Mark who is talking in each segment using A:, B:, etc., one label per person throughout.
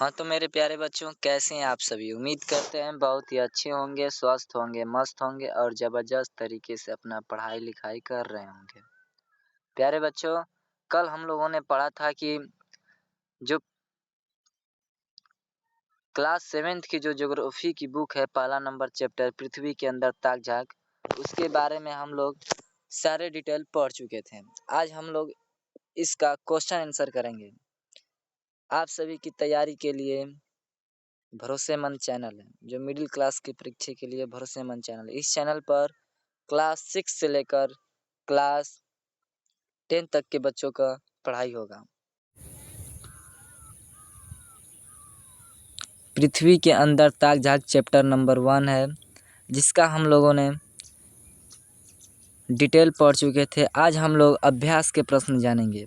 A: हाँ, तो मेरे प्यारे बच्चों कैसे हैं आप सभी? उम्मीद करते हैं बहुत ही अच्छे होंगे, स्वस्थ होंगे, मस्त होंगे और ज़बरदस्त तरीके से अपना पढ़ाई-लिखाई कर रहे होंगे। प्यारे बच्चों, कल हम लोगों ने पढ़ा था कि जो क्लास 7th की जो ज्योग्राफ़ी की बुक है, पहला नंबर चैप्टर पृथ्वी के अंदर ताक-झाँक, उसके बारे में हम लोग सारे डिटेल पढ़ चुके थे। आज हम लोग इसका क्वेश्चन आंसर करेंगे। आप सभी की तैयारी के लिए भरोसेमंद चैनल है, जो मिडिल क्लास की परीक्षा के लिए भरोसेमंद चैनल है। इस चैनल पर क्लास 6 से लेकर क्लास 10 तक के बच्चों का पढ़ाई होगा। पृथ्वी के अंदर ताक-झाँक चैप्टर नंबर 1 है, जिसका हम लोगों ने डिटेल पढ़ चुके थे। आज हम लोग अभ्यास के प्रश्न जानेंगे।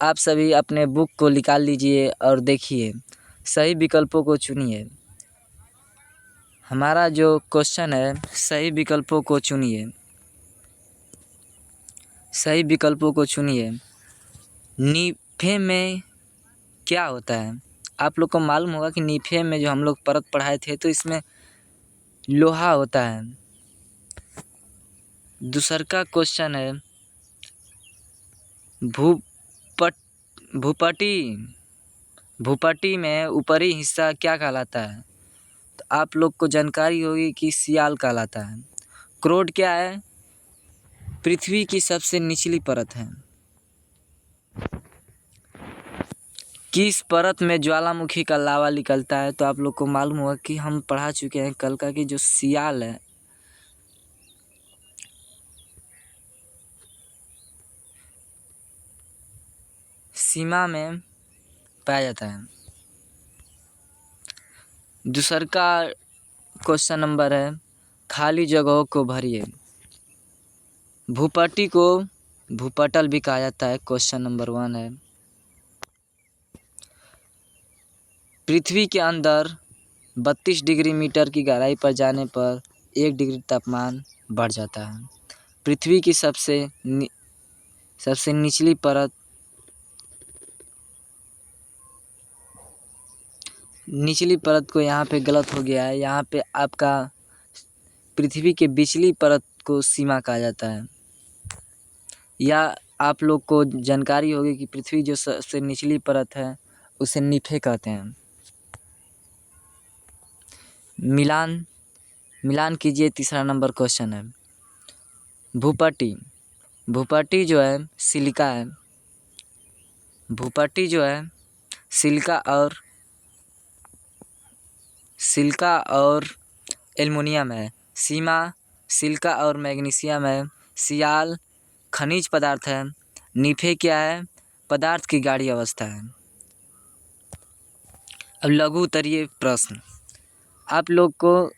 A: आप सभी अपने बुक को निकाल लीजिए और देखिए, सही विकल्पों को चुनिए। हमारा जो क्वेश्चन है, सही विकल्पों को चुनिए। सही विकल्पों को चुनिए। नीफे में क्या होता है? आप लोग को मालूम होगा कि नीफे में जो हम लोग परत पढ़ाए थे, तो इसमें लोहा होता है। दूसरा क्वेश्चन है भूपट्टी में ऊपरी हिस्सा क्या कहलाता है? तो आप लोग को जानकारी होगी कि सियाल कहलाता है। क्रोड क्या है? पृथ्वी की सबसे निचली परत है। किस परत में ज्वालामुखी का लावा निकलता है? तो आप लोग को मालूम होगा कि हम पढ़ा चुके हैं कल का कि जो सियाल है, सीमा में पाया जाता है। दूसरा क्वेश्चन नंबर है खाली जगहों को भरिए। भूपट्टी को भूपटल भी कहा जाता है। क्वेश्चन नंबर 1 है। पृथ्वी के अंदर 32 डिग्री मीटर की गहराई पर जाने पर 1 डिग्री तापमान बढ़ जाता है। पृथ्वी की सबसे निचली परत को यहाँ पे गलत हो गया है। यहाँ पे आपका पृथ्वी के बिचली परत को सीमा कहा जाता है। या आप लोग को जानकारी होगी कि पृथ्वी जो सबसे निचली परत है, उसे नीफे कहते हैं। मिलान कीजिए। तीसरा नंबर क्वेश्चन है भूपट्टी जो है सिलिका है। भूपट्टी जो है सिलिका और एल्युमिनियम है। सीमा सिलिका और मैग्नीशियम है। सियाल खनिज पदार्थ है। नीफे क्या है? पदार्थ की गाढ़ी अवस्था है। अब लघु उत्तरीय प्रश्न। आप लोग को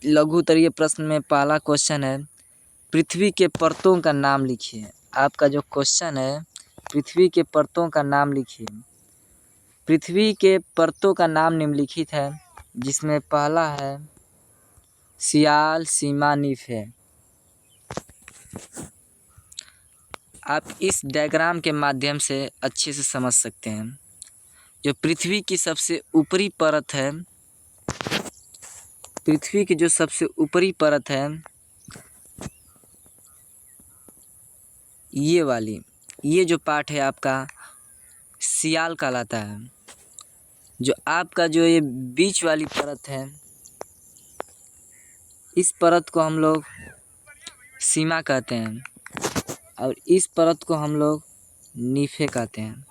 A: लघु उत्तरीय प्रश्न में पहला क्वेश्चन है पृथ्वी के परतों का नाम लिखिए। आपका जो क्वेश्चन है पृथ्वी के परतों का नाम लिखिए। पृथ्वी के परतों का नाम निम्नलिखित है, जिसमें पहला है सियाल, सीमा, नीफे। आप इस डायग्राम के माध्यम से अच्छे से समझ सकते हैं। जो पृथ्वी की सबसे ऊपरी परत है, पृथ्वी की जो सबसे ऊपरी परत है, ये वाली, ये जो पार्ट है आपका सियाल कहलाता है। जो आपका जो ये बीच वाली परत है, इस परत को हम लोग सीमा कहते हैं और इस परत को हम लोग नीफे कहते हैं।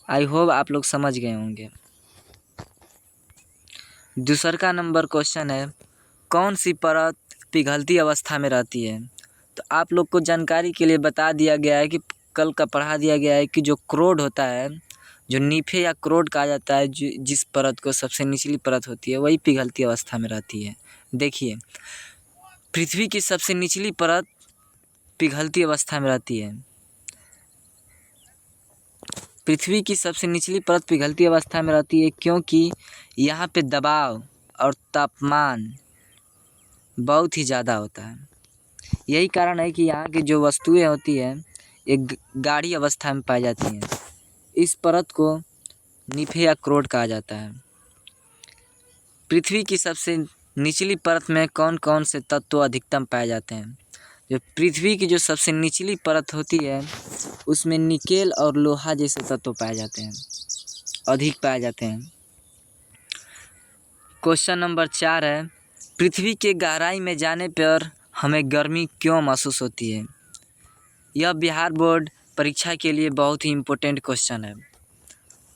A: आई होप आप लोग समझ गए होंगे। दूसरा नंबर क्वेश्चन है कौन सी परत पिघलती अवस्था में रहती है? तो आप लोग को जानकारी के लिए बता दिया गया है कि कल का पढ़ा दिया गया है कि जो क्रोड होता है, जो नीफे या क्रोड कहा जाता है, जिस परत को सबसे निचली परत होती है, वही पिघलती अवस्था में रहती है। देखिए, पृथ्वी की सबसे निचली परत पिघलती अवस्था में रहती है। पृथ्वी की सबसे निचली परत पिघलती अवस्था में रहती है क्योंकि यहाँ पे दबाव और तापमान बहुत ही ज़्यादा होता है। यही कारण है कि यहाँ की जो वस्तुएं होती हैं, एक गाढ़ी अवस्था में पाई जाती हैं। इस परत को निफे या क्रोड कहा जाता है। पृथ्वी की सबसे निचली परत में कौन कौन से तत्व अधिकतम पाए जाते हैं? जो पृथ्वी की जो सबसे निचली परत होती है उसमें निकेल और लोहा जैसे तत्व पाए जाते हैं, अधिक पाए जाते हैं। क्वेश्चन नंबर 4 है, पृथ्वी के गहराई में जाने पर हमें गर्मी क्यों महसूस होती है? यह बिहार बोर्ड परीक्षा के लिए बहुत ही इम्पोर्टेंट क्वेश्चन है।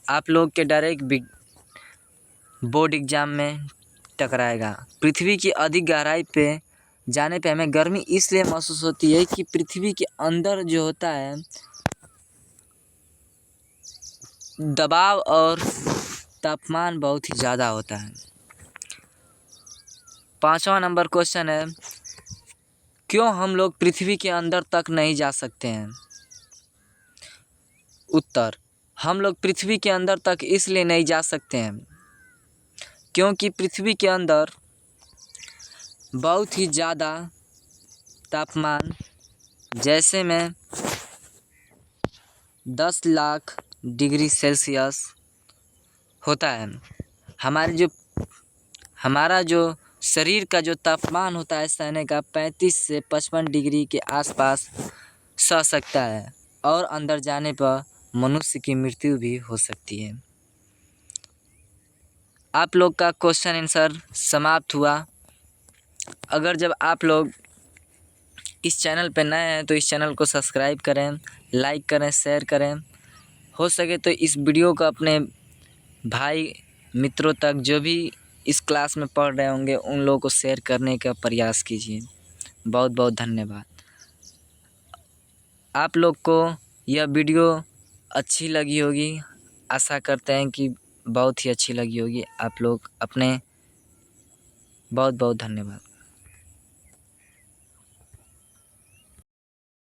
A: आप लोग के डायरेक्ट बोर्ड एग्ज़ाम में टकराएगा। पृथ्वी की अधिक गहराई पे जाने पे हमें गर्मी इसलिए महसूस होती है कि पृथ्वी के अंदर जो होता है दबाव और तापमान बहुत ही ज़्यादा होता है। 5वां नंबर क्वेश्चन है, क्यों हम लोग पृथ्वी के अंदर तक नहीं जा सकते हैं? उत्तर, हम लोग पृथ्वी के अंदर तक इसलिए नहीं जा सकते हैं क्योंकि पृथ्वी के अंदर बहुत ही ज़्यादा तापमान, जैसे में 10 लाख डिग्री सेल्सियस होता है। हमारा जो शरीर का जो तापमान होता है सहने का 35 से 55 डिग्री के आसपास सह सकता है और अंदर जाने पर मनुष्य की मृत्यु भी हो सकती है। आप लोग का क्वेश्चन आंसर समाप्त हुआ। अगर जब आप लोग इस चैनल पर नए हैं तो इस चैनल को सब्सक्राइब करें, लाइक करें, शेयर करें। हो सके तो इस वीडियो को अपने भाई मित्रों तक, जो भी इस क्लास में पढ़ रहे होंगे, उन लोगों को शेयर करने का प्रयास कीजिए। बहुत बहुत धन्यवाद। आप लोग को यह वीडियो अच्छी लगी होगी, आशा करते हैं कि बहुत ही अच्छी लगी होगी। आप लोग अपने बहुत बहुत धन्यवाद।